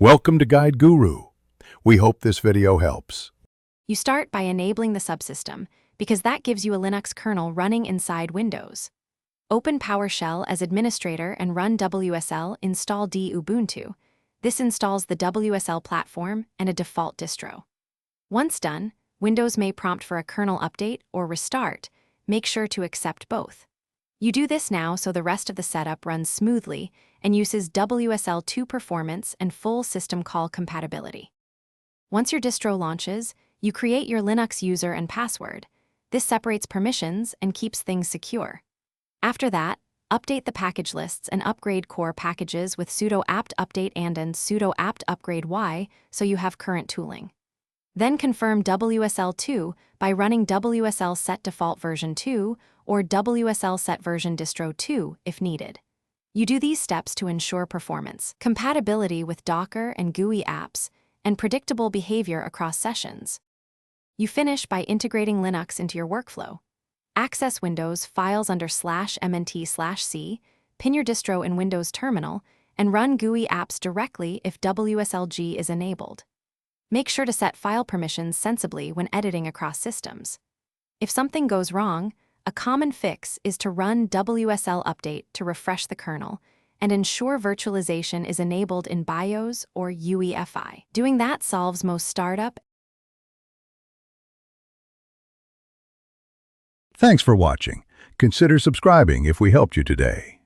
Welcome to Guide Guru. We hope this video helps. You start by enabling the subsystem, because that gives you a Linux kernel running inside Windows. Open PowerShell as administrator and run WSL install d Ubuntu. This installs the WSL platform and a default distro. Once done, Windows may prompt for a kernel update or restart. Make sure to accept both. You do this now so the rest of the setup runs smoothly and uses WSL2 performance and full system call compatibility. Once your distro launches, you create your Linux user and password. This separates permissions and keeps things secure. After that, update the package lists and upgrade core packages with sudo apt update and sudo apt upgrade y so you have current tooling. Then confirm WSL2 by running WSL set default version 2 or WSL set version distro 2 if needed. You do these steps to ensure performance, compatibility with Docker and GUI apps, and predictable behavior across sessions. You finish by integrating Linux into your workflow. Access Windows files under /mnt/c, pin your distro in Windows Terminal, and run GUI apps directly if WSLG is enabled. Make sure to set file permissions sensibly when editing across systems. If something goes wrong, a common fix is to run WSL update to refresh the kernel and ensure virtualization is enabled in BIOS or UEFI. Doing that solves most startup. Thanks for watching. Consider subscribing if we helped you today.